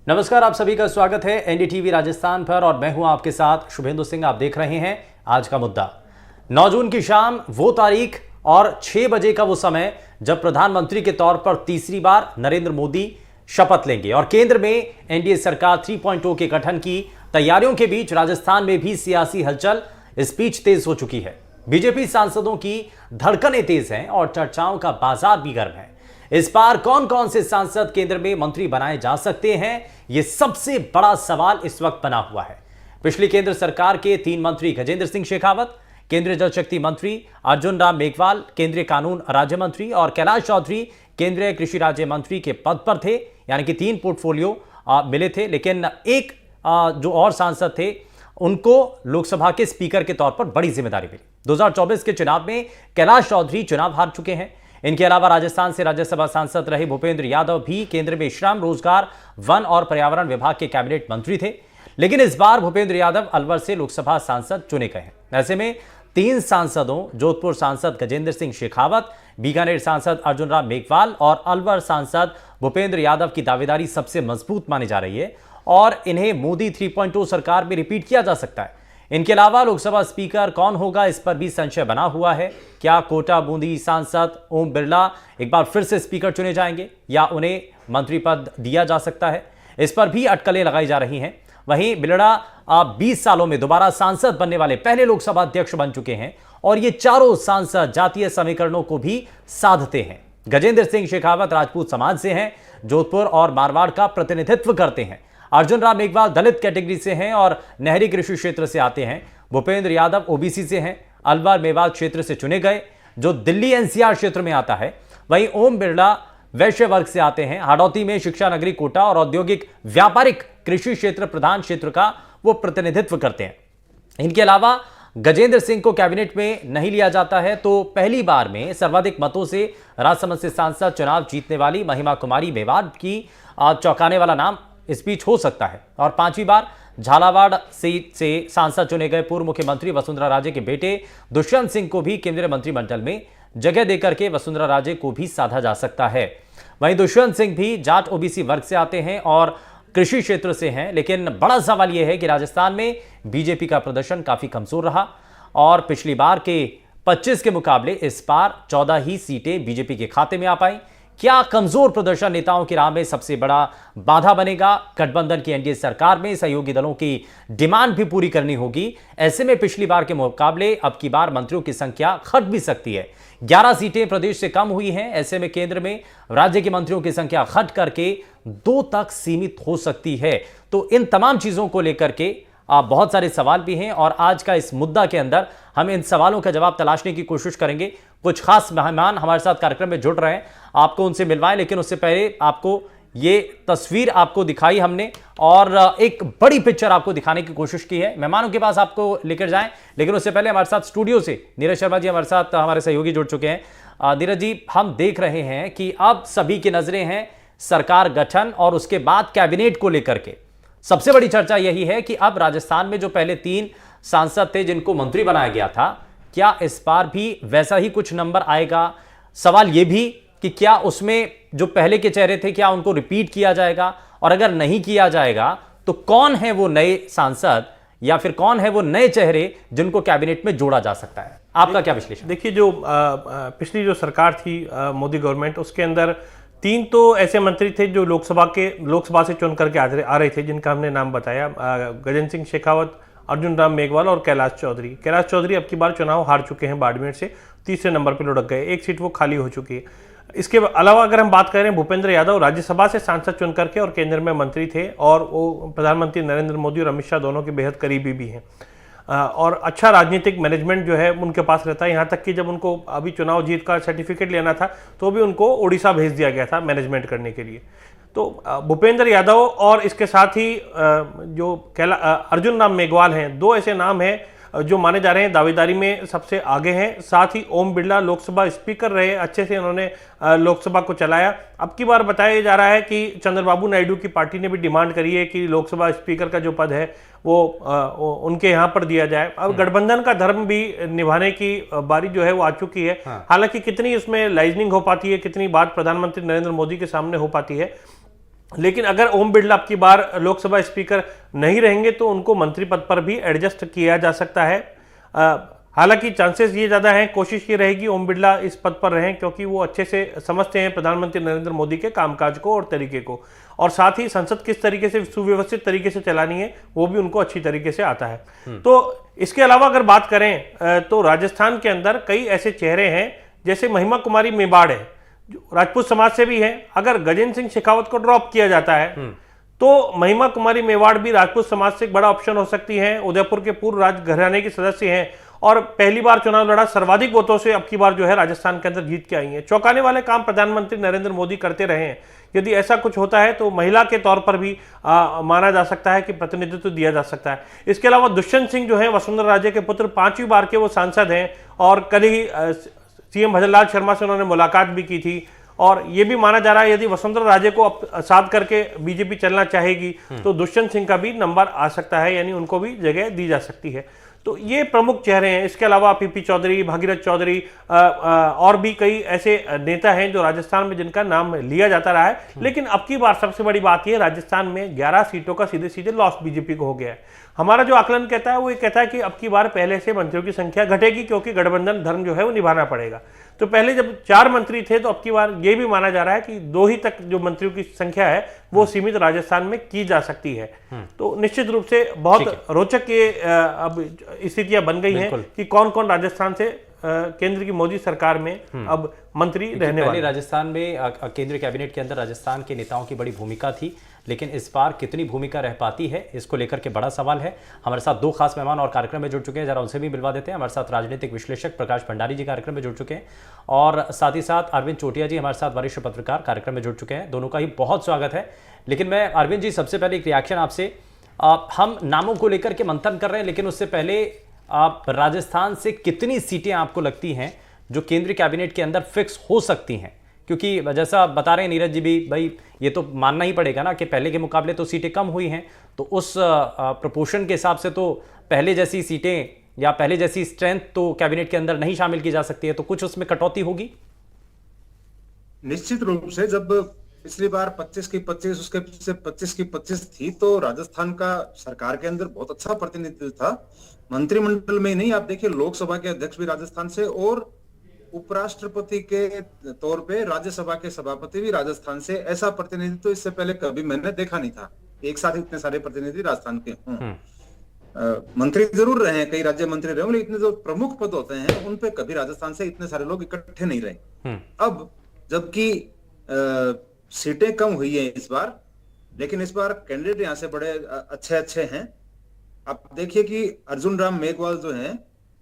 नमस्कार, आप सभी का स्वागत है एनडीटीवी राजस्थान पर और मैं हूं आपके साथ शुभेंदु सिंह। आप देख रहे हैं आज का मुद्दा। 9 जून की शाम वो तारीख और 6 बजे का वो समय जब प्रधानमंत्री के तौर पर तीसरी बार नरेंद्र मोदी शपथ लेंगे और केंद्र में एनडीए सरकार 3.0 के गठन की तैयारियों के बीच राजस्थान में भी सियासी हलचल स्पीच तेज हो चुकी है। बीजेपी सांसदों की धड़कनें तेज हैं और चर्चाओं का बाजार भी गर्म है। इस बार कौन कौन से सांसद केंद्र में मंत्री बनाए जा सकते हैं, यह सबसे बड़ा सवाल इस वक्त बना हुआ है। पिछली केंद्र सरकार के 3 मंत्री गजेंद्र सिंह शेखावत, केंद्रीय जल शक्ति मंत्री अर्जुन राम मेघवाल, केंद्रीय कानून राज्य मंत्री और कैलाश चौधरी केंद्रीय कृषि राज्य मंत्री के पद पर थे, यानी कि 3 पोर्टफोलियो मिले थे। लेकिन एक जो और सांसद थे उनको लोकसभा के स्पीकर के तौर पर बड़ी जिम्मेदारी मिली। 2024 के चुनाव में कैलाश चौधरी चुनाव हार चुके हैं। इनके अलावा राजस्थान से राज्यसभा सांसद रहे भूपेंद्र यादव भी केंद्र में श्रम, रोजगार, वन और पर्यावरण विभाग के कैबिनेट मंत्री थे। लेकिन इस बार भूपेंद्र यादव अलवर से लोकसभा सांसद चुने गए हैं। ऐसे में 3 सांसदों, जोधपुर सांसद गजेंद्र सिंह शेखावत, बीकानेर सांसद अर्जुन राम मेघवाल और अलवर सांसद भूपेंद्र यादव की दावेदारी सबसे मजबूत मानी जा रही है और इन्हें मोदी 3.0 सरकार में रिपीट किया जा सकता है। इनके अलावा लोकसभा स्पीकर कौन होगा, इस पर भी संशय बना हुआ है। क्या कोटा बूंदी सांसद ओम बिरला एक बार फिर से स्पीकर चुने जाएंगे या उन्हें मंत्री पद दिया जा सकता है, इस पर भी अटकलें लगाई जा रही हैं। वहीं बिरला 20 सालों में दोबारा सांसद बनने वाले पहले लोकसभा अध्यक्ष बन चुके हैं और ये चारों सांसद जातीय समीकरणों को भी साधते हैं। गजेंद्र सिंह शेखावत राजपूत समाज से हैं, जोधपुर और मारवाड़ का प्रतिनिधित्व करते हैं। अर्जुन राम मेघवाल दलित कैटेगरी से हैं और नहरी कृषि क्षेत्र से आते हैं। भूपेंद्र यादव ओबीसी से हैं, अलवर मेवात क्षेत्र से चुने गए जो दिल्ली एनसीआर क्षेत्र में आता है। वहीं ओम बिरला वैश्य वर्ग से आते हैं, हाड़ौती में शिक्षा नगरी कोटा और औद्योगिक व्यापारिक कृषि क्षेत्र प्रधान क्षेत्र का वो प्रतिनिधित्व करते हैं। इनके अलावा गजेंद्र सिंह को कैबिनेट में नहीं लिया जाता है तो पहली बार में सर्वाधिक मतों से राजसमंद से सांसद चुनाव जीतने वाली महिमा कुमारी मेवाड़ की चौंकाने वाला नाम स्पीच हो सकता है। और 5वीं बार झालावाड़ सीट से सांसद चुने गए पूर्व मुख्यमंत्री वसुंधरा राजे के बेटे दुष्यंत सिंह को भी केंद्रीय मंत्रिमंडल में जगह देकर के वसुंधरा राजे को भी साधा जा सकता है। वहीं दुष्यंत सिंह भी जाट ओबीसी वर्ग से आते हैं और कृषि क्षेत्र से हैं। लेकिन बड़ा सवाल यह है कि राजस्थान में बीजेपी का प्रदर्शन काफी कमजोर रहा और पिछली बार के 25 के मुकाबले इस बार 14 ही सीटें बीजेपी के खाते में आ पाई। क्या कमजोर प्रदर्शन नेताओं की राह में सबसे बड़ा बाधा बनेगा? गठबंधन की एनडीए सरकार में सहयोगी दलों की डिमांड भी पूरी करनी होगी। ऐसे में पिछली बार के मुकाबले अब की बार मंत्रियों की संख्या घट भी सकती है। 11 सीटें प्रदेश से कम हुई हैं। ऐसे में केंद्र में राज्य के मंत्रियों की संख्या घट करके 2 तक सीमित हो सकती है। तो इन तमाम चीजों को लेकर के बहुत सारे सवाल भी हैं और आज का इस मुद्दा के अंदर हम इन सवालों का जवाब तलाशने की कोशिश करेंगे। कुछ खास मेहमान हमारे साथ कार्यक्रम में जुड़ रहे हैं, आपको उनसे मिलवाएं। लेकिन उससे पहले आपको ये तस्वीर आपको दिखाई हमने और एक बड़ी पिक्चर आपको दिखाने की कोशिश की है। मेहमानों के पास आपको लेकर जाएं, लेकिन उससे पहले हमारे साथ स्टूडियो से नीरज शर्मा जी हमारे साथ हमारे सहयोगी जुड़ चुके हैं। नीरज जी, हम देख रहे हैं कि अब सभी की नजरें हैं सरकार गठन और उसके बाद कैबिनेट को लेकर के। सबसे बड़ी चर्चा यही है कि अब राजस्थान में जो पहले 3 सांसद थे जिनको मंत्री बनाया गया था, क्या इस बार भी वैसा ही कुछ नंबर आएगा? सवाल यह भी कि क्या उसमें जो पहले के चेहरे थे क्या उनको रिपीट किया जाएगा, और अगर नहीं किया जाएगा तो कौन है वो नए सांसद या फिर कौन है वो नए चेहरे जिनको कैबिनेट में जोड़ा जा सकता है? आपका क्या विश्लेषण? देखिए, जो पिछली जो सरकार थी मोदी गवर्नमेंट, उसके अंदर 3 तो ऐसे मंत्री थे जो लोकसभा से चुन करके आ रहे थे, जिनका हमने नाम बताया, गजेंद्र सिंह शेखावत, अर्जुन राम मेघवाल और कैलाश चौधरी। कैलाश चौधरी अब की बार चुनाव हार चुके हैं बाड़मेर से, तीसरे नंबर पर लुढ़क गए, 1 सीट वो खाली हो चुकी है। इसके अलावा अगर हम बात करें, भूपेंद्र यादव राज्यसभा से सांसद चुन करके और केंद्र में मंत्री थे और वो प्रधानमंत्री नरेंद्र मोदी और अमित शाह दोनों के बेहद करीबी भी हैं और अच्छा राजनीतिक मैनेजमेंट जो है उनके पास रहता है। यहाँ तक कि जब उनको अभी चुनाव जीत का सर्टिफिकेट लेना था तो भी उनको उड़ीसा भेज दिया गया था मैनेजमेंट करने के लिए। तो भूपेंद्र यादव और इसके साथ ही जो अर्जुन राम मेघवाल हैं, 2 ऐसे नाम हैं जो माने जा रहे हैं दावेदारी में सबसे आगे हैं। साथ ही ओम बिरला लोकसभा स्पीकर रहे, अच्छे से उन्होंने लोकसभा को चलाया। अब की बार बताया जा रहा है कि चंद्रबाबू नायडू की पार्टी ने भी डिमांड करी है कि लोकसभा स्पीकर का जो पद है वो उनके यहाँ पर दिया जाए। अब गठबंधन का धर्म भी निभाने की बारी जो है वो आ चुकी है। हालांकि कितनी उसमें लाइजनिंग हो पाती है, कितनी बात प्रधानमंत्री नरेंद्र मोदी के सामने हो पाती है, लेकिन अगर ओम बिरला अब की बार लोकसभा स्पीकर नहीं रहेंगे तो उनको मंत्री पद पर भी एडजस्ट किया जा सकता है। हालांकि चांसेस ये ज़्यादा हैं, कोशिश ये रहेगी ओम बिरला इस पद पर रहें, क्योंकि वो अच्छे से समझते हैं प्रधानमंत्री नरेंद्र मोदी के कामकाज को और तरीके को, और साथ ही संसद किस तरीके से सुव्यवस्थित तरीके से चलानी है वो भी उनको अच्छी तरीके से आता है। तो इसके अलावा अगर बात करें तो राजस्थान के अंदर कई ऐसे चेहरे हैं, जैसे महिमा कुमारी मेवाड़ है जो राजपूत समाज से भी है। अगर गजेंद्र सिंह शेखावत को ड्रॉप किया जाता है तो महिमा कुमारी मेवाड़ भी राजपूत समाज से एक बड़ा ऑप्शन हो सकती है। उदयपुर के पूर्व राज घराने के सदस्य हैं और पहली बार चुनाव लड़ा, सर्वाधिक वोटों से अब की बार जो है राजस्थान के अंदर जीत के आई हैं। चौंकाने वाले काम प्रधानमंत्री नरेंद्र मोदी करते रहे हैं। यदि ऐसा कुछ होता है तो महिला के तौर पर भी माना जा सकता है कि प्रतिनिधित्व दिया जा सकता है। इसके अलावा दुष्यंत सिंह जो है वसुंधरा राजे के पुत्र, 5वीं बार के वो सांसद हैं और कल ही सीएम भजनलाल शर्मा से उन्होंने मुलाकात भी की थी। और ये भी माना जा रहा है यदि वसुंधरा राजे को साथ करके बीजेपी चलना चाहेगी तो दुष्यंत सिंह का भी नंबर आ सकता है, यानी उनको भी जगह दी जा सकती है। तो ये प्रमुख चेहरे हैं। इसके अलावा पीपी चौधरी, भागीरथ चौधरी और भी कई ऐसे नेता हैं जो राजस्थान में जिनका नाम लिया जाता रहा है। लेकिन अब की बार सबसे बड़ी बात यह, राजस्थान में 11 सीटों का सीधे सीधे लॉस बीजेपी को हो गया है। हमारा जो आकलन कहता है वो ये कहता है कि अब की बार पहले से मंत्रियों की संख्या घटेगी, क्योंकि गठबंधन धर्म जो है वो निभाना पड़ेगा। तो पहले जब 4 मंत्री थे तो अब की बार ये भी माना जा रहा है कि 2 ही तक जो मंत्रियों की संख्या है वो सीमित राजस्थान में की जा सकती है। तो निश्चित रूप से बहुत रोचक ये अब स्थितियां बन गई हैं कि कौन कौन राजस्थान से केंद्र की मोदी सरकार में अब मंत्री रहने वाले। राजस्थान में केंद्रीय कैबिनेट के अंदर राजस्थान के नेताओं की बड़ी भूमिका थी, लेकिन इस बार कितनी भूमिका रह पाती है इसको लेकर के बड़ा सवाल है। हमारे साथ 2 खास मेहमान और कार्यक्रम में जुड़ चुके हैं, जरा उनसे भी मिलवा देते हैं। हमारे साथ राजनीतिक विश्लेषक प्रकाश भंडारी जी कार्यक्रम में जुड़ चुके हैं और साथ ही साथ अरविंद चोटिया जी हमारे साथ वरिष्ठ पत्रकार कार्यक्रम में जुड़ चुके हैं। दोनों का ही बहुत स्वागत है। लेकिन मैं अरविंद जी सबसे पहले एक रिएक्शन आपसे, हम नामों को लेकर के मंथन कर रहे हैं, लेकिन उससे पहले आप राजस्थान से कितनी सीटें आपको लगती हैं जो केंद्रीय कैबिनेट के अंदर फिक्स हो सकती हैं? क्योंकि जैसा बता रहे हैं नीरज जी भी, भाई ये तो मानना ही पड़ेगा ना कि पहले के मुकाबले तो सीटें कम हुई हैं, तो उस प्रोपोर्शन के हिसाब से तो पहले जैसी सीटें या पहले जैसी स्ट्रेंथ तो कैबिनेट के अंदर नहीं शामिल की जा सकती है, तो कुछ उसमें कटौती होगी। निश्चित रूप से जब पिछली बार 25 की 25 उसके पीछे 25 की 25 थी तो राजस्थान का सरकार के अंदर बहुत अच्छा प्रतिनिधित्व था। मंत्रिमंडल में ही नहीं, आप देखिए लोकसभा के अध्यक्ष भी राजस्थान से और उपराष्ट्रपति के तौर पे राज्यसभा के सभापति भी राजस्थान से। ऐसा प्रतिनिधित्व इससे पहले कभी मैंने देखा नहीं था, एक साथ इतने सारे प्रतिनिधि राजस्थान के हों। मंत्री जरूर रहे, कई राज्य मंत्री रहे, लेकिन इतने जो प्रमुख पद होते हैं उन पे कभी राजस्थान से इतने सारे लोग इकट्ठे नहीं रहे। अब जबकि सीटें कम हुई है इस बार, लेकिन इस बार कैंडिडेट यहाँ से बड़े अच्छे हैं। आप देखिए कि अर्जुन राम मेघवाल जो हैं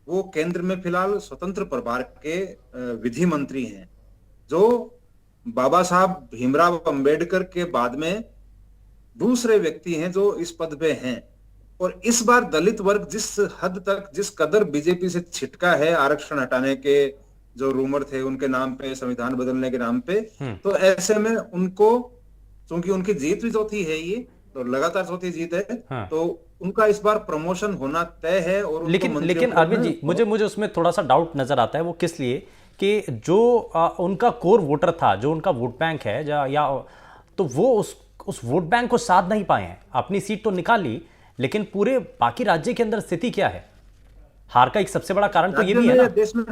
वो केंद्र में फिलहाल स्वतंत्र प्रभार के विधि मंत्री हैं, जो बाबा साहब भीमराव अंबेडकर के बाद में दूसरे व्यक्ति हैं जो इस पद पे हैं। और इस बार दलित वर्ग जिस हद तक, जिस कदर बीजेपी से छिटका है आरक्षण हटाने के जो रूमर थे उनके नाम पे, संविधान बदलने के नाम पे, तो ऐसे में उनको, क्योंकि उनकी जीत भी चौथी है, ये तो लगातार चौथी जीत है, तो उनका इस बार प्रमोशन होना तय है। और लेकिन अरविंद जी मुझे उसमें थोड़ा सा डाउट नजर आता है। वो किस लिए कि जो उनका कोर वोटर था, जो उनका वोट बैंक है या तो वो उस वोट बैंक को साध नहीं पाए हैं। अपनी सीट तो निकाल ली, लेकिन पूरे बाकी राज्य के अंदर स्थिति क्या है? हार का एक सबसे बड़ा कारण तो ये भी है ना। देश में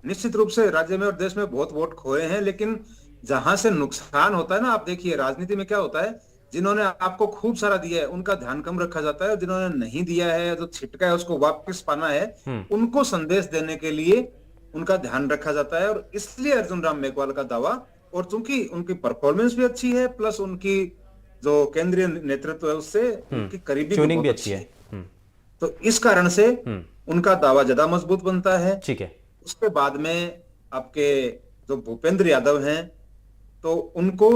निश्चित रूप से राज्य में और देश में बहुत वोट खोए हैं, लेकिन जहां से नुकसान होता है ना, आप देखिए राजनीति में क्या होता है, जिन्होंने आपको खूब सारा दिया है उनका ध्यान कम रखा जाता है, और जिन्होंने नहीं दिया है, जो छिटका है उसको वापस पाना है, उनको संदेश देने के लिए उनका ध्यान रखा जाता है। और इसलिए अर्जुन राम मेघवाल का दावा, और चूंकि उनकी परफॉर्मेंस भी अच्छी है, प्लस उनकी जो केंद्रीय नेतृत्व है उससे उनकी करीबी ट्यूनिंग भी अच्छी है, तो इस कारण से उनका दावा ज्यादा मजबूत बनता है। ठीक है। उसके बाद में आपके जो भूपेंद्र यादव हैं, तो उनको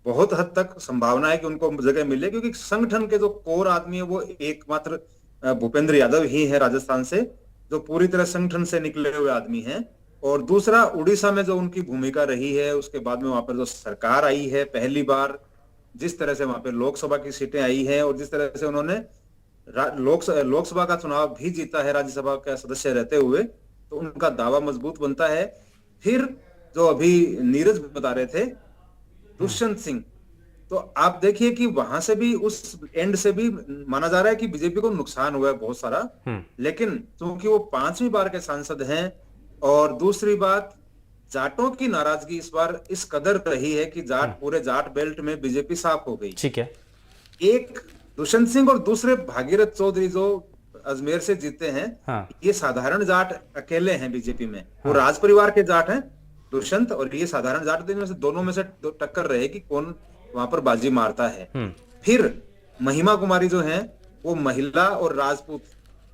बहुत हद तक संभावना है कि उनको जगह मिले, क्योंकि संगठन के जो कोर आदमी है वो एकमात्र भूपेंद्र यादव ही है राजस्थान से, जो पूरी तरह संगठन से निकले हुए आदमी हैं। और दूसरा, उड़ीसा में जो उनकी भूमिका रही है, उसके बाद में वहां पर जो सरकार आई है पहली बार, जिस तरह से वहां पे लोकसभा की सीटें आई हैं, और जिस तरह से उन्होंने लोकसभा का चुनाव भी जीता है राज्यसभा का सदस्य रहते हुए, तो उनका दावा मजबूत बनता है। फिर जो अभी नीरज बता रहे थे, दुष्यंत सिंह, तो आप देखिए कि वहां से भी, उस एंड से भी माना जा रहा है कि बीजेपी को नुकसान हुआ है बहुत सारा। लेकिन क्योंकि वो 5वीं बार के सांसद हैं, और दूसरी बात, जाटों की नाराजगी इस बार इस कदर रही है कि पूरे जाट बेल्ट में बीजेपी साफ हो गई। ठीक है। एक दुष्यंत सिंह और दूसरे भागीरथ चौधरी जो अजमेर से जीते हैं, हाँ। ये साधारण जाट अकेले हैं बीजेपी में। वो राज परिवार के जाट हैं दुष्यंत, और ये साधारण जाट में से दोनों में से टक्कर रहेगी कौन वहां पर बाजी मारता है। फिर महिमा कुमारी जो हैं, वो महिला और राजपूत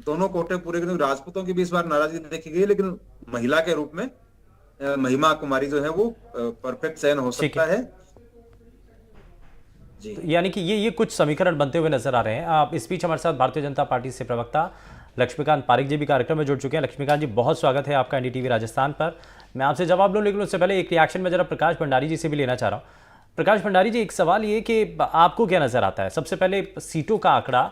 दोनों कोटे पूरे करें। राजपूतों की भी इस बार नाराजगी देखी गई, लेकिन महिला के रूप में महिमा कुमारी जो है वो परफेक्ट चयन हो सकता है। जी। तो यानी कि ये कुछ समीकरण बनते हुए नजर आ रहे हैं। आप इस बीच हमारे साथ भारतीय जनता पार्टी से प्रवक्ता लक्ष्मीकांत पारिक जी भी कार्यक्रम में जुड़ चुके हैं। लक्ष्मीकांत जी, बहुत स्वागत है आपका एनडीटीवी राजस्थान पर। मैं आपसे जवाब लूं, लेकिन उससे पहले एक रिएक्शन में जरा प्रकाश भंडारी जी से भी लेना चाह रहा हूं। प्रकाश भंडारी जी, एक सवाल ये कि आपको क्या नजर आता है, सबसे पहले सीटों का आंकड़ा,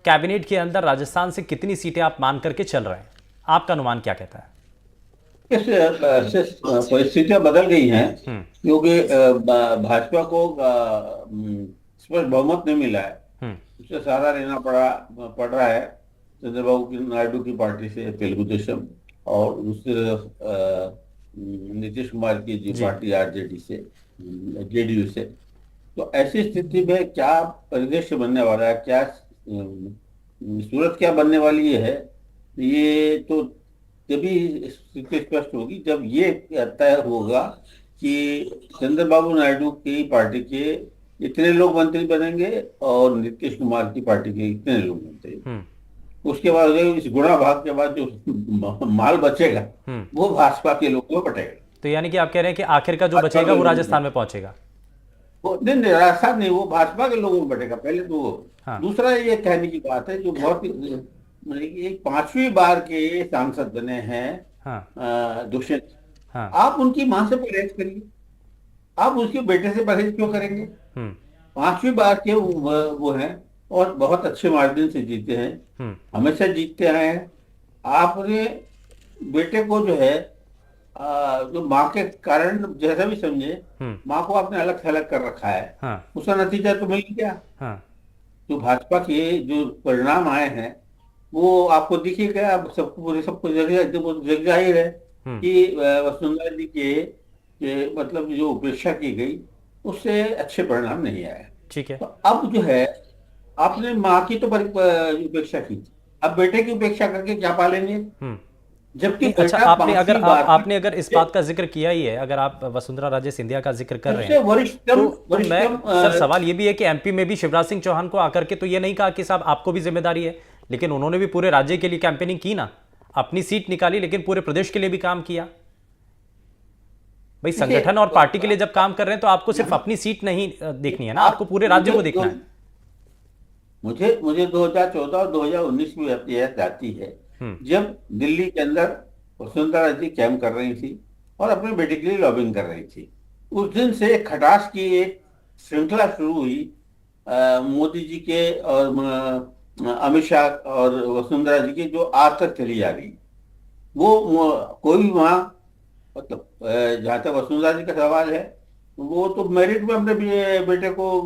कैबिनेट के अंदर राजस्थान से कितनी सीटें आप मान करके चल रहे हैं, आपका अनुमान क्या कहता है? परिस्थितियां बदल गई हैं, क्योंकि भाजपा को स्पष्ट बहुमत नहीं मिला है। उससे सहारा लेना पड़ रहा है चंद्रबाबू नायडू की पार्टी से, तेलुगु देशम, और दूसरी तरफ नीतीश कुमार की जी पार्टी आरजेडी से, जेडीयू से। तो ऐसी स्थिति में क्या परिदृश्य बनने वाला है, क्या सूरत क्या बनने वाली है, ये तो तभी स्थिति स्पष्ट होगी जब ये तय होगा कि चंद्रबाबू नायडू की पार्टी के इतने लोग मंत्री बनेंगे और नीतीश कुमार की पार्टी के इतने लोग मंत्री। उसके बाद इस गुणा भाग के बाद जो माल बचेगा वो भाजपा के लोगों में बटेगा। तो यानी कि आप कह रहे हैं कि आखिर का जो बचेगा वो राजस्थान में पहुंचेगा? वो नहीं, राजस्थान नहीं, वो भाजपा के लोगों में बटेगा पहले तो वो। दूसरा ये कहने की बात है, जो बहुत एक 5वीं बार के सांसद बने हैं दुष्यंत, आप उनकी मां से परहेज करिए, आप उसके बेटे से परहेज क्यों करेंगे? 5वीं बार के वो हैं और बहुत अच्छे मार्जिन से जीते हैं, हमेशा जीतते आए हैं। आपने बेटे को जो है जो माँ के कारण जैसा भी समझे, माँ को आपने अलग थलग कर रखा है, उसका नतीजा तो मिल गया। जो भाजपा के जो परिणाम आए हैं वो आपको दिखेगा, आप सबको जग जाहिर है कि वसुंधरा जी के मतलब जो उपेक्षा की गई उससे अच्छे परिणाम नहीं आए। ठीक है। तो अब जो है आपने माँ की तो उपेक्षा की, अब बेटे की उपेक्षा करके क्या पालेंगे? जबकि अच्छा, आपने अगर इस बात का जिक्र किया ही है, अगर आप वसुंधरा राजे सिंधिया का जिक्र कर रहे हैं, तो मैं सर सवाल ये भी है कि एमपी में भी शिवराज सिंह चौहान को आकर के तो ये नहीं कहा कि साहब आपको भी जिम्मेदारी है, लेकिन उन्होंने भी पूरे राज्य के लिए कैंपेनिंग की ना, अपनी सीट निकाली लेकिन पूरे प्रदेश के लिए भी काम किया। भाई संगठन और पार्टी के लिए जब काम कर रहे हैं तो आपको सिर्फ अपनी सीट नहीं देखनी है ना, आपको पूरे राज्य को देखना है। मुझे 2014 और 2019 की याद आती है जब दिल्ली के अंदर वसुंधरा जी कैंप कर रही थी और अपने बेटे के लिए लॉबिंग कर रही थी। उस दिन से खटास की एक श्रृंखला शुरू हुई मोदी जी के और अमित शाह और वसुंधरा जी की, जो आज तक चली आ रही। वो कोई भी वहाँ, मतलब जहाँ तक वसुंधरा जी का सवाल है, वो तो मेरिट में अपने बेटे को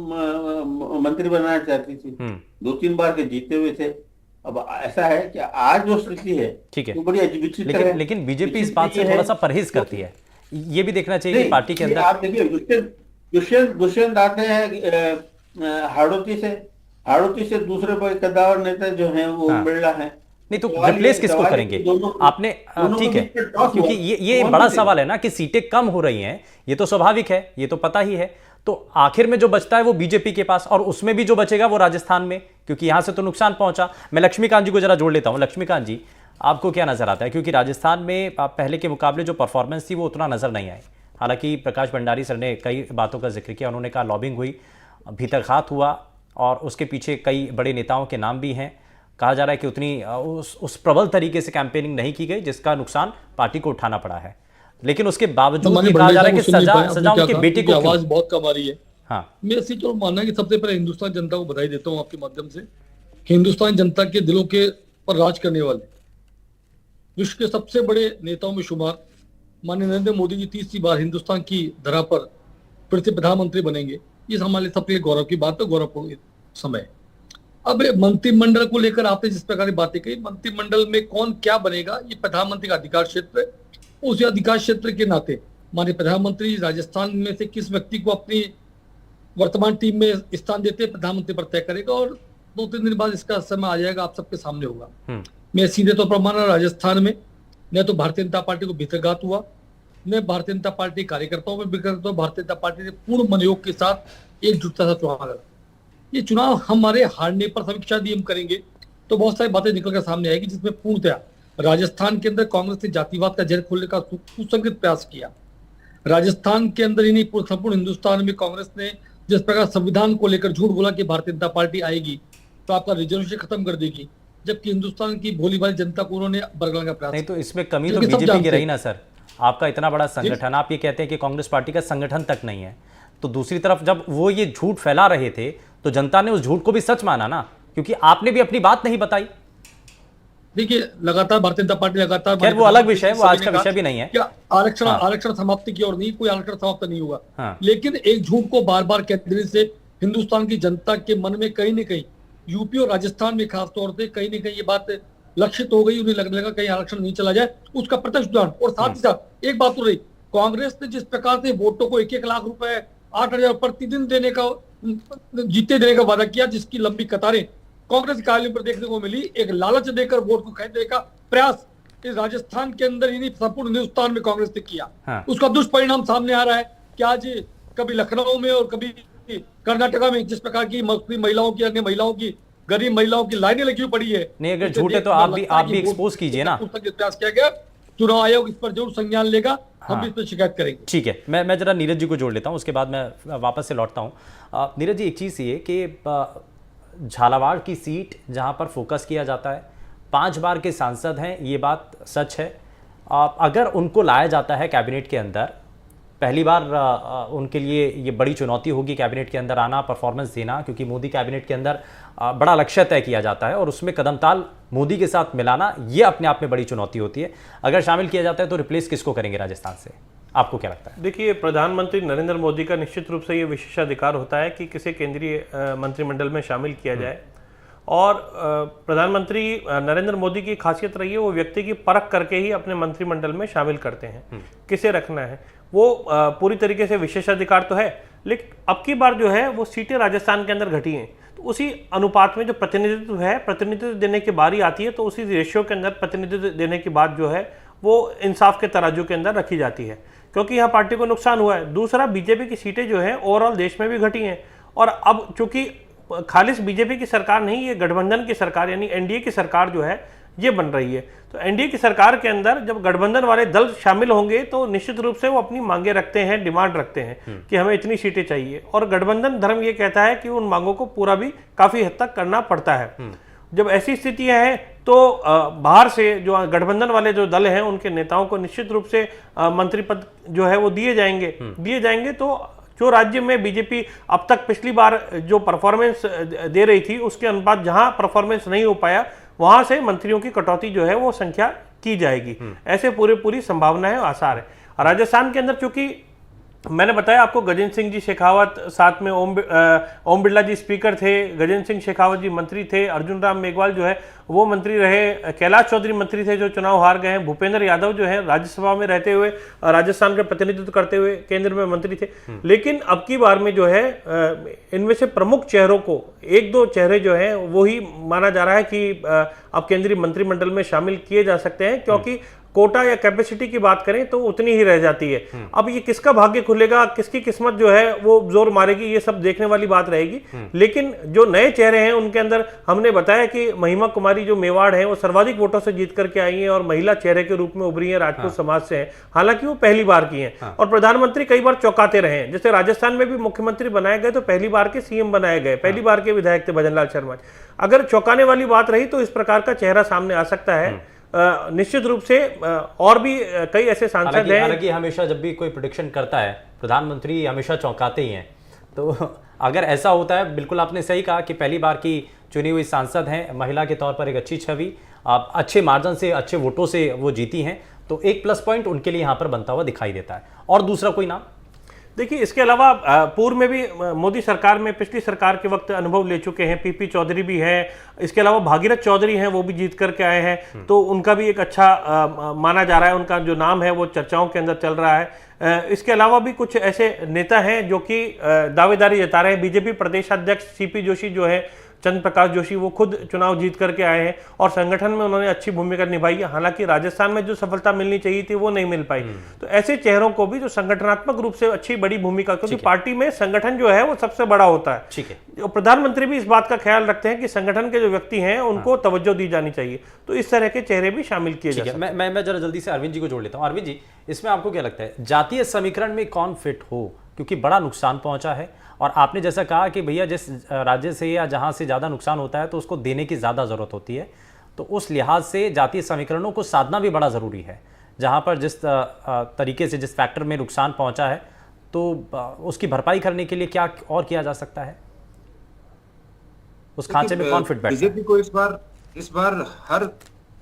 मंत्री बनाना चाहती थी, 2-3 बार के जीते हुए थे। अब ऐसा है कि आज जो स्थिति है, ठीक है, वो बड़ी विचित्र है। लेकिन बीजेपी इस बात से थोड़ा सा परहेज करती है, ये भी देखना चाहिए कि पार्टी के अंदर। आप देखिए दुष्यंत आते हैं हाड़ौती से दूसरे कोई कद्दावर नेता जो हैं वो बिरला हैं। नहीं तो रिप्लेस किसको करेंगे आपने? ठीक है, क्योंकि ये बड़ा सवाल है ना कि सीटें कम हो रही हैं, ये तो स्वाभाविक है, ये तो पता ही है। तो आखिर में जो बचता है वो बीजेपी के पास, और उसमें भी जो बचेगा वो राजस्थान में, क्योंकि यहां से तो नुकसान पहुंचा। मैं लक्ष्मीकांत जी को जरा जोड़ लेता हूं। लक्ष्मीकांत जी, आपको क्या नजर आता है? क्योंकि राजस्थान में पहले के मुकाबले जो परफॉर्मेंस थी वो उतना नजर नहीं आई। हालांकि प्रकाश भंडारी सर ने कई बातों का जिक्र किया, उन्होंने कहा लॉबिंग हुई, भीतरघात हुआ, और उसके पीछे कई बड़े नेताओं के नाम भी हैं। कहा जा रहा है कि उतनी उस प्रबल तरीके से कैंपेनिंग नहीं की गई जिसका नुकसान पार्टी को उठाना पड़ा है। लेकिन उसके बावजूद कहा जा रहा है कि सजा उनके बेटे को, आवाज बहुत कम आ रही है। हाँ, मैं ऐसी तो मानना है कि सबसे पहले हिंदुस्तान जनता को बधाई देता हूँ आपके माध्यम से कि हिंदुस्तान जनता के दिलों के पर राज करने वाले विश्व के सबसे बड़े नेताओं में शुमार माननीय नरेंद्र मोदी जी 30वीं बार हिंदुस्तान की धरा पर फिर से प्रधानमंत्री बनेंगे। ये हमारे सबके लिए गौरव की बात है, गौरवपूर्ण समय। अब मंत्रिमंडल को लेकर आपने जिस प्रकार की बातें कही, मंत्रिमंडल में कौन क्या बनेगा ये प्रधानमंत्री का अधिकार क्षेत्र है। उस अधिकार क्षेत्र के नाते माननीय प्रधानमंत्री राजस्थान में से किस व्यक्ति को अपनी वर्तमान टीम में स्थान देते प्रधानमंत्री पर तय करेगा, और 2-3 दिन बाद इसका समय आ जाएगा, आप सबके सामने होगा। मैं सीधे तौर पर माना राजस्थान में न तो भारतीय जनता पार्टी को भीतरघात हुआ, न भारतीय जनता पार्टी कार्यकर्ताओं में भीतरघात हुआ। भारतीय जनता पार्टी ने पूर्ण मनोयोग के साथ एकजुटता से चुनाव लड़ा। ये चुनाव हमारे हारने पर समीक्षा यदि हम करेंगे तो बहुत सारी बातें निकल कर सामने आएगी, जिसमें पूर्णतया राजस्थान के अंदर कांग्रेस ने जातिवाद का जहर खोलने का सुसंगत प्रयास किया। राजस्थान के अंदर ही नहीं, संपूर्ण हिंदुस्तान में कांग्रेस ने जिस प्रकार संविधान को लेकर झूठ बोला कि भारतीय जनता पार्टी आएगी तो आपका रिजर्वेशन खत्म कर देगी, जबकि हिंदुस्तान की भोली भाली जनता को उन्होंने बरगलाने का प्रयास नहीं, तो इसमें कमी तो बीजेपी की रही ना सर। आपका इतना बड़ा संगठन, आप ये कहते हैं कि कांग्रेस पार्टी का संगठन तक नहीं है, तो दूसरी तरफ जब वो ये झूठ फैला रहे थे तो जनता ने उस झूठ को भी सच माना ना, क्योंकि आपने भी अपनी बात नहीं बताई। देखिए, लगातार भारतीय जनता पार्टी लगातार, खैर वो अलग विषय है, वो आज का विषय भी नहीं है। क्या आरक्षण समाप्ति की और नहीं, कोई आरक्षण समाप्त नहीं हुआ। लेकिन एक झूठ को बार बार कहने से हिंदुस्तान की जनता के मन में कहीं न कहीं, यूपी और राजस्थान में खासतौर से कहीं न कहीं ये बात लक्षित हो गई। उन्हें लगने लगा कहीं आरक्षण नहीं चला जाए, उसका प्रत्यक्ष उदाहरण। और साथ ही साथ एक बात हो रही, कांग्रेस ने जिस प्रकार से वोटों को 1-1 लाख रुपए 8,000 प्रतिदिन देने का, जीते देने का वादा किया, जिसकी लंबी कतारें कांग्रेस कार्यालयों पर देखने को मिली। एक लालच देकर वोट को खरीदने का प्रयास इस राजस्थान के अंदर ही नहीं, संपूर्ण हिंदुस्तान में कांग्रेस ने किया। उसका दुष्परिणाम सामने आ रहा है कि आज कभी लखनऊ में और कभी कर्नाटका में जिस प्रकार की मुस्लिम महिलाओं की, अन्य महिलाओं की, गरीब महिलाओं की लाइनें लगी पड़ी है। नहीं, अगर झूठ है तो आप भी एक्सपोज कीजिए ना। प्रयास किया गया, चुनाव आयोग इस पर जरूर संज्ञान लेगा। हम भी इस पर शिकायत करेंगे। ठीक है, मैं जरा नीरज जी को जोड़ लेता हूं, उसके बाद मैं वापस से लौटता हूं। नीरज जी, एक चीज़ ये कि झालावाड़ की सीट जहां पर फोकस किया जाता है, 5 बार के सांसद हैं, ये बात सच है। अगर उनको लाया जाता है कैबिनेट के अंदर, पहली बार उनके लिए ये बड़ी चुनौती होगी कैबिनेट के अंदर आना, परफॉर्मेंस देना, क्योंकि मोदी कैबिनेट के अंदर बड़ा लक्ष्य तय किया जाता है और उसमें कदमताल मोदी के साथ मिलाना ये अपने आप में बड़ी चुनौती होती है। अगर शामिल किया जाता है तो रिप्लेस किसको करेंगे राजस्थान से, आपको क्या लगता है? देखिए, प्रधानमंत्री नरेंद्र मोदी का निश्चित रूप से ये विशेषाधिकार होता है कि किसे केंद्रीय मंत्रिमंडल में शामिल किया जाए। और प्रधानमंत्री नरेंद्र मोदी की खासियत रही है, वो व्यक्ति की परख करके ही अपने मंत्रिमंडल में शामिल करते हैं किसे रखना है। वो पूरी तरीके से विशेषाधिकार तो है, लेकिन अब की बार जो है वो सीटें राजस्थान के अंदर घटी हैं, तो उसी अनुपात में जो प्रतिनिधित्व है, प्रतिनिधित्व देने की बारी आती है, तो उसी रेशियो के अंदर प्रतिनिधित्व देने की बात जो है वो इंसाफ के तराजू के अंदर रखी जाती है, क्योंकि यहाँ पार्टी को नुकसान हुआ है। दूसरा, बीजेपी की सीटें जो है ओवरऑल देश में भी घटी हैं, और अब चूंकि खालिस बीजेपी की सरकार नहीं, ये गठबंधन की सरकार यानी एनडीए की सरकार जो है ये बन रही है। तो एनडीए की सरकार के अंदर जब गठबंधन वाले दल शामिल होंगे तो निश्चित रूप से वो अपनी मांगे रखते हैं, डिमांड रखते हैं कि हमें इतनी सीटें चाहिए, और गठबंधन धर्म ये कहता है कि उन मांगों को पूरा भी काफी हद तक करना पड़ता है। जब ऐसी स्थितियां हैं तो बाहर से जो गठबंधन वाले जो दल हैं उनके नेताओं को निश्चित रूप से मंत्री पद जो है वो दिए जाएंगे। तो जो राज्य में बीजेपी अब तक पिछली बार जो परफॉर्मेंस दे रही थी उसके अनुपात जहां परफॉर्मेंस नहीं हो पाया, वहां से मंत्रियों की कटौती जो है वो संख्या की जाएगी। ऐसे पूरी संभावना है, आसार है। राजस्थान के अंदर चूंकि मैंने बताया आपको, गजेंद्र सिंह जी शेखावत, साथ में ओम बिरला जी स्पीकर थे, गजेंद्र सिंह शेखावत जी मंत्री थे, अर्जुन राम मेघवाल जो है वो मंत्री रहे, कैलाश चौधरी मंत्री थे जो चुनाव हार गए हैं, भूपेंद्र यादव जो है राज्यसभा में रहते हुए राजस्थान का प्रतिनिधित्व करते हुए केंद्र में मंत्री थे। लेकिन अब की बार में जो है इनमें से प्रमुख चेहरों को, 1-2 चेहरे जो है वो ही माना जा रहा है कि अब केंद्रीय मंत्रिमंडल में शामिल किए जा सकते हैं, क्योंकि कोटा या कैपेसिटी की बात करें तो उतनी ही रह जाती है। अब ये किसका भाग्य खुलेगा, किसकी किस्मत जो है वो जोर मारेगी, ये सब देखने वाली बात रहेगी। लेकिन जो नए चेहरे हैं उनके अंदर हमने बताया कि महिमा कुमारी जो मेवाड़ है वो सर्वाधिक वोटों से जीत करके आई हैं और महिला चेहरे के रूप में उभरी हैं, राजपूत समाज से हैं, हालांकि वो पहली बार की हैं। और प्रधानमंत्री कई बार चौंकाते रहे हैं, जैसे राजस्थान में भी मुख्यमंत्री बनाए गए तो पहली बार के सीएम बनाए गए, पहली बार के विधायक थे भजनलाल शर्मा। अगर चौंकाने वाली बात रही तो इस प्रकार का चेहरा सामने आ सकता है। निश्चित रूप से और भी कई ऐसे सांसद हैं। हालांकि हमेशा जब भी कोई प्रेडिक्शन करता है प्रधानमंत्री हमेशा चौंकाते ही हैं, तो अगर ऐसा होता है, बिल्कुल आपने सही कहा कि पहली बार की चुनी हुई सांसद हैं, महिला के तौर पर एक अच्छी छवि, अच्छे मार्जिन से, अच्छे वोटों से वो जीती हैं, तो एक प्लस पॉइंट उनके लिए यहाँ पर बनता हुआ दिखाई देता है। और दूसरा कोई नाम? देखिए, इसके अलावा पूर्व में भी मोदी सरकार में पिछली सरकार के वक्त अनुभव ले चुके हैं, पीपी चौधरी भी हैं, इसके अलावा भागीरथ चौधरी हैं, वो भी जीत करके आए हैं, तो उनका भी एक अच्छा माना जा रहा है, उनका जो नाम है वो चर्चाओं के अंदर चल रहा है। इसके अलावा भी कुछ ऐसे नेता हैं जो कि दावेदारी जता रहे हैं। बीजेपी प्रदेश अध्यक्ष सीपी जोशी जो है, चंद्र प्रकाश जोशी, वो खुद चुनाव जीत करके आए हैं और संगठन में उन्होंने अच्छी भूमिका निभाई है। हालांकि राजस्थान में जो सफलता मिलनी चाहिए थी वो नहीं मिल पाई। तो ऐसे चेहरों को भी जो संगठनात्मक रूप से अच्छी बड़ी भूमिका, क्योंकि पार्टी में संगठन जो है वो सबसे बड़ा होता है। ठीक है। और प्रधानमंत्री भी इस बात का ख्याल रखते हैं कि संगठन के जो व्यक्ति हैं उनको तवज्जो दी जानी चाहिए, तो इस तरह के चेहरे भी शामिल किए जा सकते हैं। मैं जरा जल्दी से अरविंद जी को जोड़ लेता हूं। अरविंद जी, इसमें आपको क्या लगता है जातीय समीकरण में कौन फिट हो, क्योंकि बड़ा नुकसान पहुंचा है और आपने जैसा कहा कि भैया जिस राज्य से या जहां से ज़्यादा नुकसान होता है तो उसको देने की ज़्यादा ज़रूरत होती है, तो उस लिहाज से जातीय समीकरणों को साधना भी बड़ा ज़रूरी है। जहां पर जिस तरीके से जिस फैक्टर में नुकसान पहुंचा है तो उसकी भरपाई करने के लिए क्या और किया जा सकता है, उस खांचे में कौन फिट बैठता है? बीजेपी को इस बार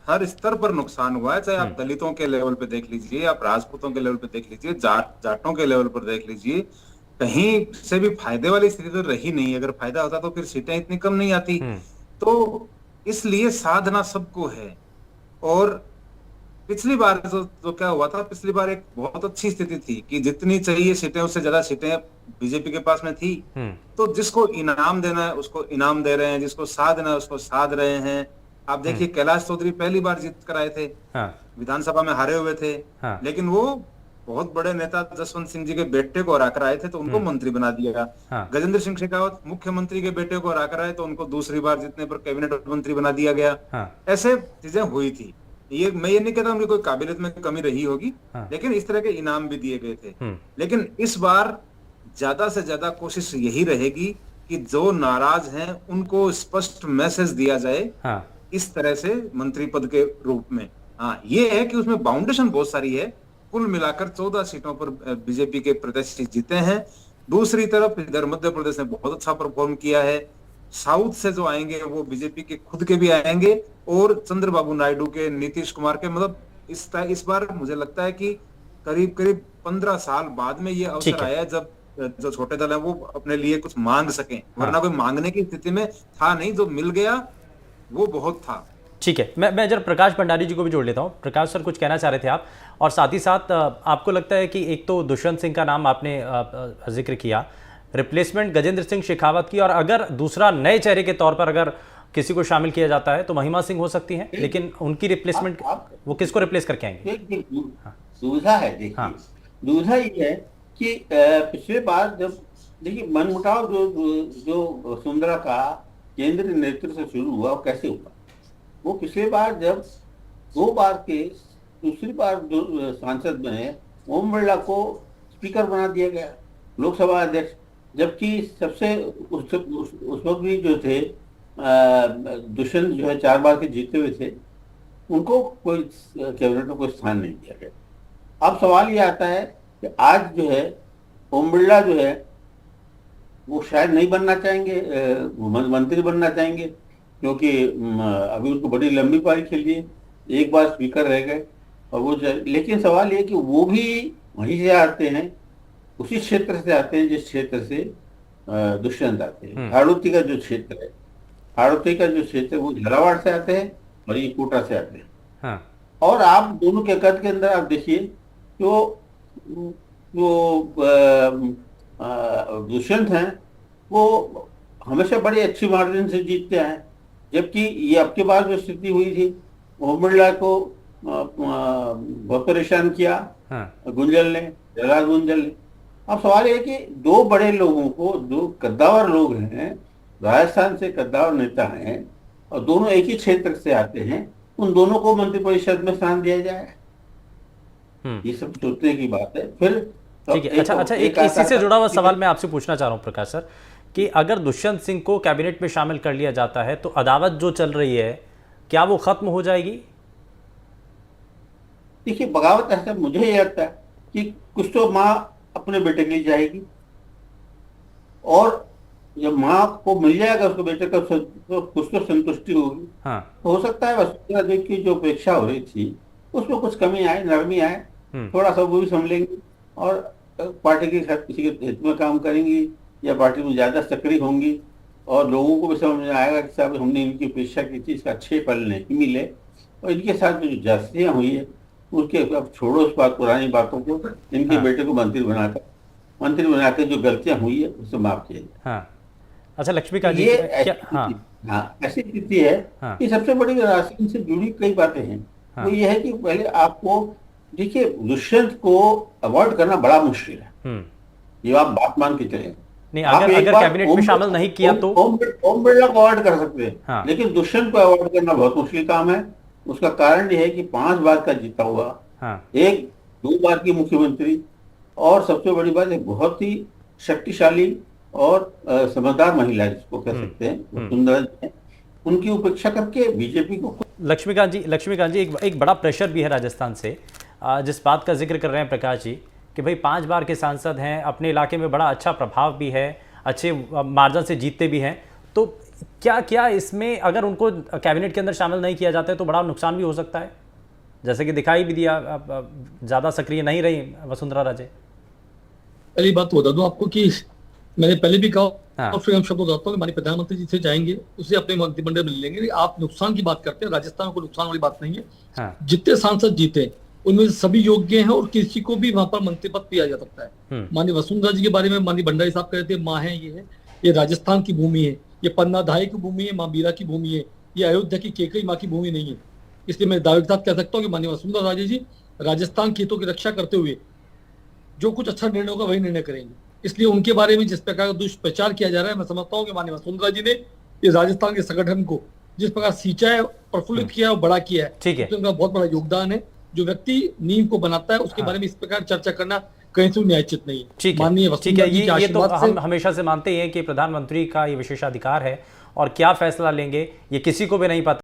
हर स्तर पर नुकसान हुआ है, चाहे आप दलितों के लेवल पे देख लीजिए, आप राजपूतों के लेवल पे देख लीजिए, जाटों के लेवल पर देख लीजिए, कहीं से भी फायदे वाली स्थिति तो रही नहीं। अगर फायदा होता तो फिर सीटें इतनी कम नहीं आती। तो इसलिए साधना सबको है। और पिछली बार जो क्या हुआ था, पिछली बार एक बहुत अच्छी स्थिति थी कि जितनी चाहिए सीटें उससे ज्यादा सीटें बीजेपी के पास में थी। तो जिसको इनाम देना है उसको इनाम दे रहे हैं, जिसको साध देना है उसको साध रहे हैं। आप देखिए कैलाश चौधरी पहली बार जीत कर आए थे, विधानसभा में हारे हुए थे, लेकिन वो बहुत बड़े नेता जसवंत सिंह जी के बेटे को हराकर आए थे तो उनको मंत्री बना दिया। गजेंद्र सिंह शेखावत मुख्यमंत्री के बेटे को हराकर आए तो उनको दूसरी बार जीतने पर कैबिनेट मंत्री बना दिया गया। ऐसे चीजें हुई थी। मैं ये नहीं कहता उनकी कोई काबिलियत में कमी रही होगी, लेकिन इस तरह के इनाम भी दिए गए थे। लेकिन इस बार ज्यादा से ज्यादा कोशिश यही रहेगी कि जो नाराज हैं उनको स्पष्ट मैसेज दिया जाए इस तरह से मंत्री पद के रूप में। ये है कि उसमें बाउंडेशन बहुत सारी है। कुल मिलाकर 14 सीटों पर बीजेपी के प्रत्याशी जीते हैं। दूसरी तरफ इधर मध्य प्रदेश ने बहुत अच्छा परफॉर्म किया है। साउथ से जो आएंगे वो बीजेपी के खुद के भी आएंगे और चंद्रबाबू नायडू के, नीतीश कुमार के, मतलब इस बार मुझे लगता है कि करीब 15 साल बाद में ये अवसर आया जब जो छोटे दल है वो अपने लिए कुछ मांग सकें, वरना कोई मांगने की स्थिति में था नहीं। जो मिल गया वो बहुत था। ठीक है, मैं जरा प्रकाश भंडारी जी को भी जोड़ लेता हूं। प्रकाश सर, कुछ कहना चाह रहे थे आप, और साथ ही साथ आपको लगता है कि एक तो दुष्यंत सिंह का नाम आपने जिक्र किया, रिप्लेसमेंट गजेंद्र सिंह शेखावत की, और अगर दूसरा नए चेहरे के तौर पर अगर किसी को शामिल किया जाता है तो महिमा सिंह हो सकती हैं, लेकिन उनकी रिप्लेसमेंट वो किसको रिप्लेस करके आएंगे? दुविधा है। देखिए, दुविधा ये है कि पिछले बार जब देखिए मनमुटाव जो सुंदरा का केंद्रीय नेतृत्व से शुरू हुआ, वो कैसे हुआ? वो पिछले बार जब 2 बार के दूसरी बार जो सांसद बने, ओम बिरला को स्पीकर बना दिया गया, लोकसभा अध्यक्ष, जबकि सबसे उस वक्त भी जो थे दुष्यंत जो है 4 बार के जीते हुए थे, उनको कोई कैबिनेट में कोई स्थान नहीं दिया गया। अब सवाल ये आता है कि आज जो है ओम बिरला जो है वो शायद नहीं बनना चाहेंगे, मंत्री बनना चाहेंगे, क्योंकि अभी उनको बड़ी लंबी पारी खेली है, 1 बार स्पीकर रह गए और वो, लेकिन सवाल ये कि वो भी वहीं से आते हैं, उसी क्षेत्र से आते हैं जिस क्षेत्र से दुष्यंत आते हैं। हाड़ौती का जो क्षेत्र है, हाड़ौती का जो क्षेत्र वो झालावाड़ से आते हैं और ये कोटा से आते हैं। और आप दोनों के कद के अंदर आप देखिए तो दुष्यंत हैं वो हमेशा बड़ी अच्छी मार्जिन से जीतते हैं, जबकि ये अब के बाद जो स्थिति हुई थी, ओम बिरला को बहुत परेशान किया गुंजल ने, जयराज गुंजल ने। अब सवाल ये है कि 2 बड़े लोगों को, 2 कद्दावर लोग हैं, राजस्थान से कद्दावर नेता हैं और दोनों एक ही क्षेत्र से आते हैं, उन दोनों को मंत्रिपरिषद में स्थान दिया जाए, ये सब सोचने की बात है। फिर ठीक है, अच्छा, एक इसी से जुड़ा हुआ सवाल मैं आपसे पूछना चाह रहा हूँ प्रकाश सर, कि अगर दुष्यंत सिंह को कैबिनेट में शामिल कर लिया जाता है तो अदावत जो चल रही है क्या वो खत्म हो जाएगी? देखिए, बगावत ऐसा मुझे ये लगता है कि कुछ तो माँ अपने बेटे के लिए जाएगी, और जब माँ को मिल जाएगा उसको बेटे का तो कुछ तो संतुष्टि होगी। तो हो सकता है वसुंधरा जी की जो अपेक्षा हो रही थी उसमें कुछ कमी आए, नरमी आए, थोड़ा सा वो भी समझेंगे और पार्टी के साथ किसी के हित में काम करेंगी या पार्टी में ज्यादा सक्रिय होंगी, और लोगों को भी समझ में आएगा कि साहब हमने इनकी अपेक्षा की थी, इसका अच्छे फल नहीं मिले, और इनके साथ में जो जास्तियां हुई है उसके अब छोड़ो उस बात, पुरानी बातों को, इनके बेटे को मंत्री बनाकर जो गलतियां हुई है उससे माफ किया जाए। हाँ। अच्छा लक्ष्मीकांत जी, ये ऐसी स्थिति है कि सबसे बड़ी राजनीति से जुड़ी कई बातें हैं। वो ये है कि पहले आपको देखिए, दुष्यंत को अवॉइड करना बड़ा मुश्किल है, ये आप बात मान के चले। नहीं, अगर कैबिनेट में शामिल नहीं किया तो ओम बिरला को अवॉइड कर सकते हैं, लेकिन दुष्यंत को अवॉइड करना बहुत मुश्किल काम है। उसका कारण यह है कि 5 बार का जीता हुआ, 2 बार की मुख्यमंत्री, और सबसे बड़ी बात एक बहुत ही शक्तिशाली और समझदार महिला जिसको कह सकते हैं, सुंदर, उनकी उपेक्षा करके बीजेपी को। लक्ष्मीकांत जी एक बड़ा प्रेशर भी है राजस्थान से, जिस बात का जिक्र कर रहे हैं प्रकाश जी कि भाई 5 बार के सांसद हैं, अपने इलाके में बड़ा अच्छा प्रभाव भी है, अच्छे मार्जिन से जीतते भी हैं, तो क्या इसमें अगर उनको कैबिनेट के अंदर शामिल नहीं किया जाता है तो बड़ा नुकसान भी हो सकता है, जैसे कि दिखाई भी दिया ज़्यादा सक्रिय नहीं रही वसुंधरा राजे। पहली बात तो बता दूं आपको कि मैंने पहले भी कहा और फिर हम शब्द बताता हूँ, माननीय प्रधानमंत्री जी से जाएंगे, उसे अपने मंत्रिमंडल में लेंगे। आप नुकसान की बात करते हैं, राजस्थान को नुकसान वाली बात नहीं है। जितने सांसद जीते उनमें सभी योग्य हैं और किसी को भी वहां पर मंत्री पद दिया जा सकता है। माननीय वसुंधरा जी के बारे में माननीय भंडारी साहब कहते हैं, माँ है, ये राजस्थान की भूमि है, ये पन्ना धाई की भूमि है, माँ बीरा की भूमि है, ये अयोध्या की केकई माँ की भूमि नहीं है। इसलिए मैं दावे के साथ कह सकता हूँ कि माननीय वसुंधरा राजे जी राजस्थान की हितों की रक्षा करते हुए जो कुछ अच्छा निर्णय होगा वही निर्णय करेंगे। इसलिए उनके बारे में जिस प्रकार का दुष्प्रचार किया जा रहा है, मैं समझता हूँ कि माननीय वसुंधरा जी ने ये राजस्थान के संगठन को जिस प्रकार सिंचा है, प्रफुल्लित किया है और बड़ा किया है, ठीक है, तो उनका बहुत बड़ा योगदान है। जो व्यक्ति नींव को बनाता है उसके बारे में इस प्रकार चर्चा करना कहीं से न्यायोचित नहीं है। ठीक है, ये तो हम हमेशा से मानते हैं कि प्रधानमंत्री का ये विशेषाधिकार है और क्या फैसला लेंगे ये किसी को भी नहीं पता।